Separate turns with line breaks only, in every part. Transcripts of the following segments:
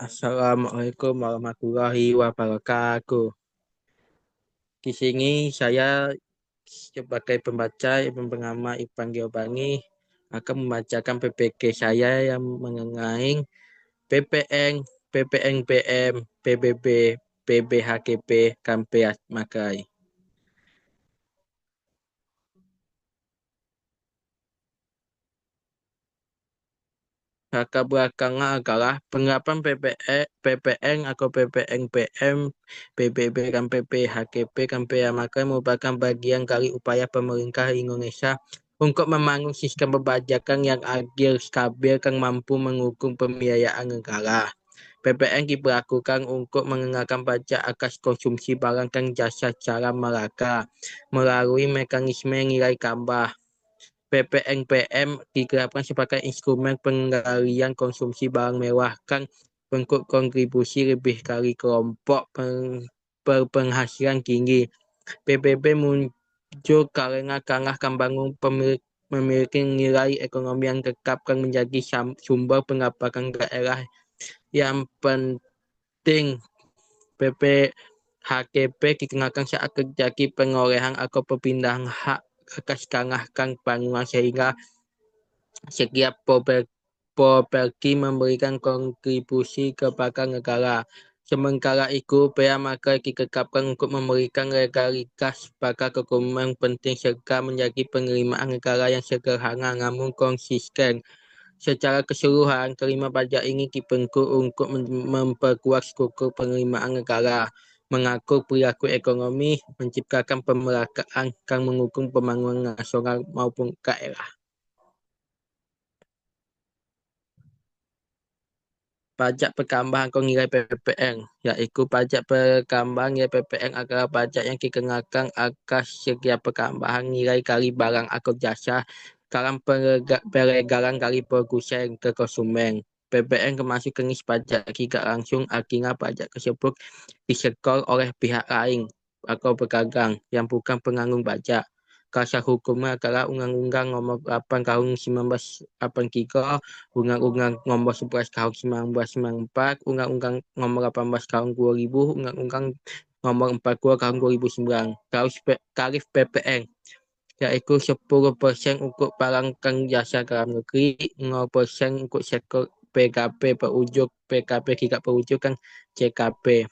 Assalamualaikum warahmatullahi wabarakatuh. Di sini saya sebagai pembaca Ibn Bernama Ipan Giovanni akan membacakan PPG saya yang mengenai PPN, PPNBM, PBB, PBHKP, Kampeas Makai. Latar belakangnya adalah penerapan PPN atau PPNBM, PBB dan PPHKP dan PMAK merupakan bagian dari upaya pemerintah Indonesia untuk membangun sistem perpajakan yang adil, stabil, dan mampu mendukung pembiayaan negara. PPN diberlakukan untuk mengenakan pajak atas konsumsi barang dan jasa secara merata melalui mekanisme nilai tambah. PPNBM diterapkan sebagai instrumen pengendalian konsumsi barang mewah kan bentuk kontribusi lebih dari kelompok berpenghasilan tinggi. PBB muncul karena bangun memiliki nilai ekonomi yang tetap kan menjadi sumber pendapatan daerah yang penting. PPHKP dikenakan saat terjadi pengorehan atau perpindahan hak atas tanah kan bangunan sehingga setiap properti memberikan kontribusi kepada negara. Sementara itu, bea marga ditetapkan untuk memberikan legalitas pada dokumen penting serta menjadi penerimaan negara yang sederhana namun konsisten. Secara keseluruhan, kelima pajak ini dibentuk untuk memperkuat struktur penerimaan negara, mengatur perilaku ekonomi, menciptakan pemerataan, dan mendukung pembangunan nasional maupun daerah. Pajak pertambahan atau nilai PPN, yaitu pajak pertambahan nilai PPN adalah pajak yang dikenakan atas setiap pertambahan nilai dari barang atau jasa dalam peredaran dari produsen ke konsumen. PPN termasuk jenis pajak tidak langsung, artinya pajak tersebut disetor oleh pihak lain atau pedagang yang bukan penanggung pajak. Kasar hukumnya adalah Undang-Undang Nomor 8 Tahun 1983, Undang-Undang Nomor 11 Tahun 1994, Undang-Undang Nomor 18 Tahun 2000, Undang-Undang Nomor 42 Tahun 2009. Tarif PPN yaitu 10% untuk barang dan jasa dalam negeri, 0% untuk sektor PKP berujuk, PKP tidak berujuk kan CKP.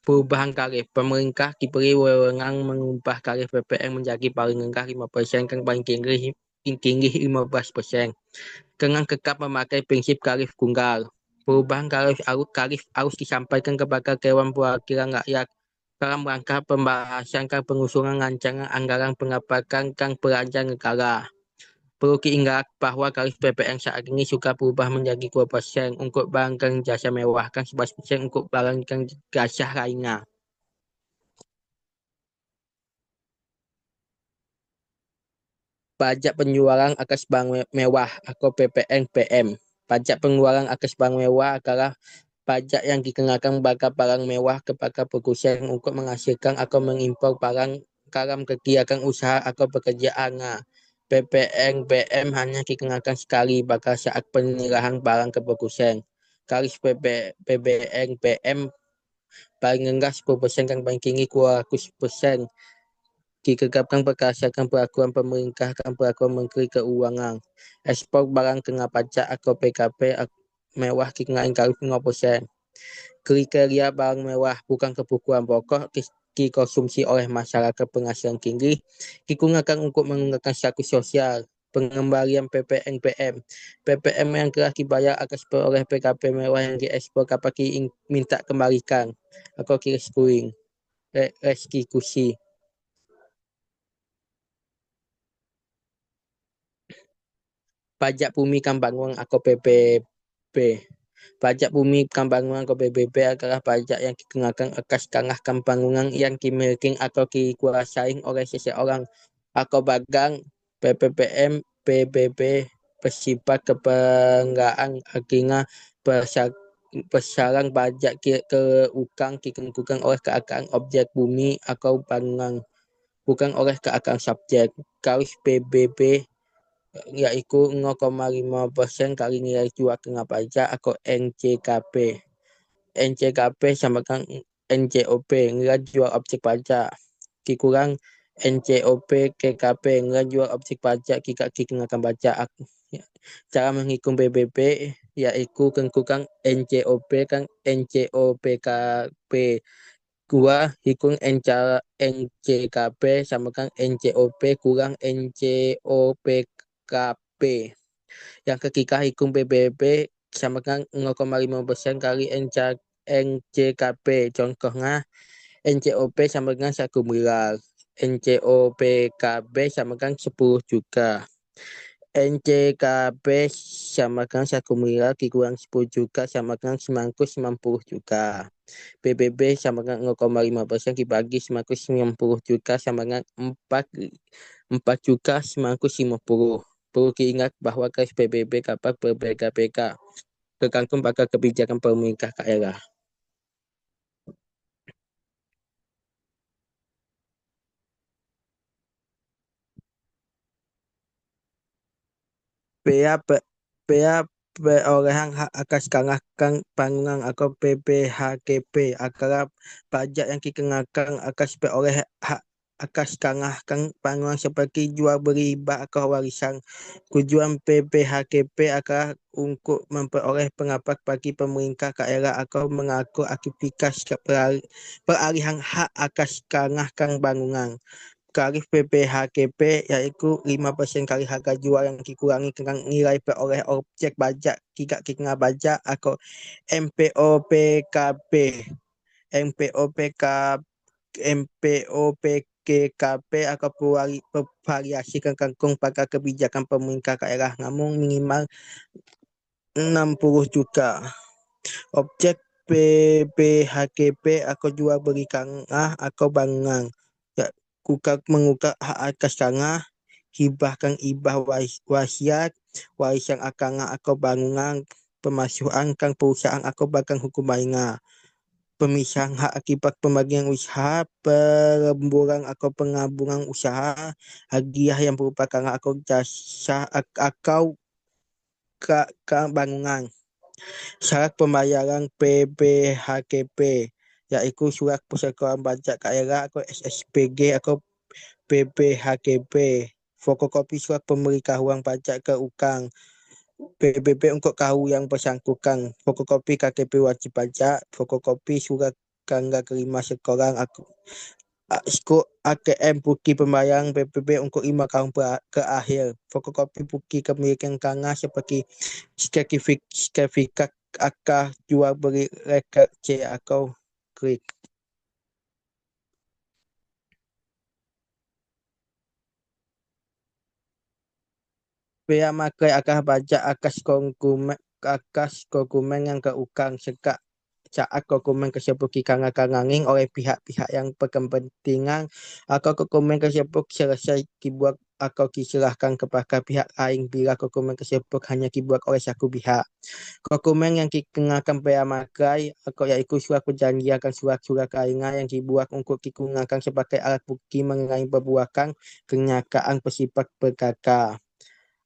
Perubahan tarif, pemerintah diberi wewenang mengubah tarif PPN menjadi paling rendah 5% dan paling tinggi 15%. Dengan tetap memakai prinsip tarif tunggal. Perubahan tarif harus disampaikan kepada Dewan Perwakilan Rakyat dalam rangka pembahasan dan pengusungan rancangan anggaran pendapatan dan belanja negara. Perlu diingat bahwa tarif PPN saat ini sudah berubah menjadi 2% untuk barang dan jasa mewah dan 11% untuk barang dan jasa lainnya. Pajak penjualan atas barang mewah atau PPN-PM. Pajak pengeluaran atas barang mewah adalah pajak yang dikenakan pada barang mewah kepada produsen untuk menghasilkan atau mengimpor barang dalam kegiatan usaha atau pekerjaannya. PPN-BM hanya dikenakan sekali pada saat penilaian barang ke produsen. Tarif PPN-BM paling rendah 10% dan paling tinggi 200%. Ditetapkan berdasarkan peraturan pemerintah dan peraturan Menteri Keuangan. Ekspor barang kena pajak atau PKP mewah dikenakan tarif 5%. Kriteria barang mewah bukan kebutuhan pokok dikonsumsi oleh masyarakat penghasilan tinggi, digunakan untuk menggunakan status sosial, pengembalian PPN-PM. PPN yang telah dibayar atas oleh PKP mewah yang diekspor dapat diminta kembalikan atau restitusi. Pajak bumi dan bangunan atau PBB. Pajak bumi dan bangunan atau PBB adalah pajak yang dikenakan atas tanah dan bangunan yang dimiliki atau dikuasai oleh seseorang atau bagang. PPPM, PBB bersifat kebanggaan artinya besaran pajak keuangan ditentukan oleh keadaan objek bumi atau bangunan, bukan oleh keadaan subjek. Tarif PBB yaitu 0,5% kali nilai jual kena pajak atau NJKP. NJKP sama dengan NJOP, nilai jual objek pajak. Dikurang NJOP KKP, nilai jual objek pajak jika dikenakan pajak. Cara menghitung PBB yaitu tentukan NJOP kan NJOPKP. Gua hitung NJKP sama kan NJOP kurang NJOPKP. Yang ketiga hitung PBB sama kan 0,5% kali NJKP. Contohnya NJOP sama dengan 1 miliar. NJOPKB sama dengan 10 juta. NJKP sama dengan 1 miliar dikurang 10 juta sama dengan 990 juta. PBB sama dengan 0,5% dibagi 990 juta sama dengan 4 juta 950. Perlu diingat bahwa garis PBB dapat berbeda-beda tergantung pada kebijakan pemerintah daerah. Bea bea perolehan hak atas tanah bangunan atau PPHKP adalah pajak yang dikenakan atas peroleh hak atas tanah bangunan seperti jual beli hibah atau warisan. Tujuan PPHKP adalah untuk memperoleh pendapat bagi pemerintah daerah atau mengatur aktivitas peralihan hak atas tanah bangunan. Tarif PPHKP yaitu 5% kali harga jual yang dikurangi dengan nilai peroleh objek pajak tidak dikena pajak atau MPOPKP. MPOPK MPOPKP atau variasi tergantung pada kebijakan pemerintah daerah namun minimal 60 juta. Objek PPHKP atau jual beli tanah atau bangunan. Ya, mengukar hak atas tanah, hibahkan hibah wasiat, warisan akanah atau bangunan, pemasukan perusahaan atau bahkan hukum lainnya. Pemisahan hak akibat pembagian usaha, pelemburan atau penggabungan usaha, hadiah yang berupa tanah atau jasa atau bangunan. Syarat pembayaran PPHKP yaitu surat persetujuan pajak daerah atau SSPG atau PPHKP, fotokopi surat pemberitahuan pajak ke UKAN, PBB untuk tahu yang bersangkutan, fotokopi KTP wajib pajak, fotokopi surat tangga kelima sekolah ATM bukti pembayaran PBB untuk 5 tahun ke akhir, fotokopi bukti kepemilikan tanah seperti sertifikat akta jual beli rekod C atau klik. Bea makai akan pajak akas dokumen yang keukang saat dokumen tersebut dikangang-kangangin oleh pihak-pihak yang berkepentingan atau dokumen tersebut selesai dibuat atau diserahkan kepada pihak lain bila dokumen tersebut hanya dibuat oleh satu pihak. Dokumen yang dikenakan bea makai atau yaitu surat perjanjian dan surat-surat lainnya yang dibuat untuk digunakan sebagai alat bukti mengenai perbuatan kenyataan bersifat perdata.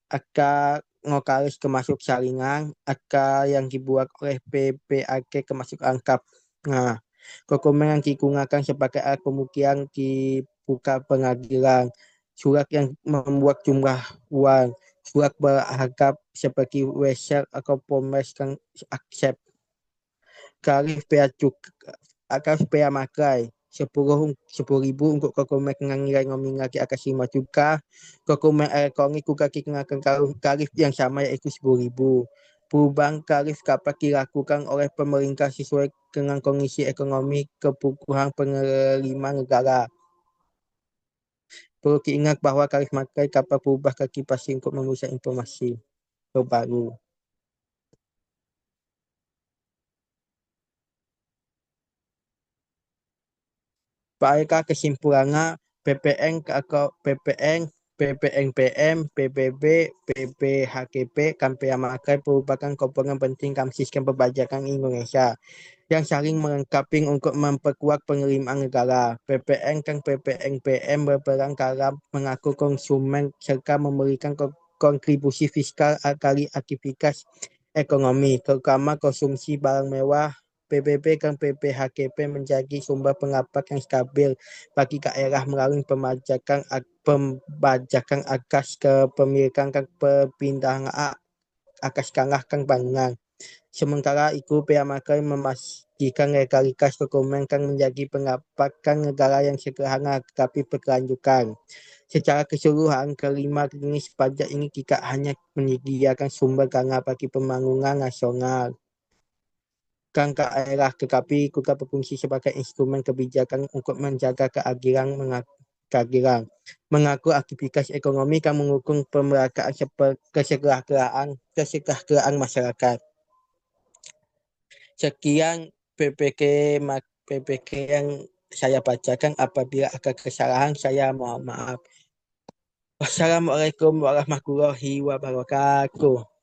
Akta notaris termasuk salinan, akta yang dibuat oleh PPAK termasuk angkap. Nah, dokumen yang digunakan sebagai alat pembuktian di buka pengadilan, surat yang membuat jumlah uang, surat berharga seperti wesel atau pomes yang aksep. Tarif bea cukai, atas bea makai 10.000 untuk dokumen dengan nilai nominal di atas 5 juta. Dokumen elektronik juga dikenakan tarif yang sama yaitu 10.000. Perubahan tarif dapat dilakukan oleh pemerintah sesuai dengan kondisi ekonomi kebutuhan penerima negara. Perlu diingat bahwa tarif makai dapat berubah kaki pasti untuk menuliskan informasi terbaru. Baiklah kesimpulannya PPN atau PPN, PPNPM, PBB, PPHKP, Kampenya Makai merupakan komponen penting dalam sistem perpajakan Indonesia yang saling melengkapi untuk memperkuat penerimaan negara. PPN dan PPNPM berperan dalam mengatur konsumen serta memberikan kontribusi fiskal kali aktivitas ekonomi, terutama konsumsi barang mewah. PBB dan PPHKP menjadi sumber pendapatan yang stabil bagi daerah melalui pembajakan akas kepemilikan dan perpindahan akas tanah dan bangunan. Sementara itu, pihak makan memastikan legalitas dokumen kan menjadi pendapatan negara yang sederhana tetapi berkelanjutan. Secara keseluruhan, kelima jenis pajak ini tidak hanya menyediakan sumber dana bagi pembangunan nasional kan daerah, tetapi juga berfungsi sebagai instrumen kebijakan untuk menjaga keadilan, mengatur aktivitas ekonomi dan mendukung pemerataan kesejahteraan masyarakat. Sekian PPK yang saya bacakan. Apabila ada kesalahan, saya mohon maaf. Wassalamualaikum warahmatullahi wabarakatuh.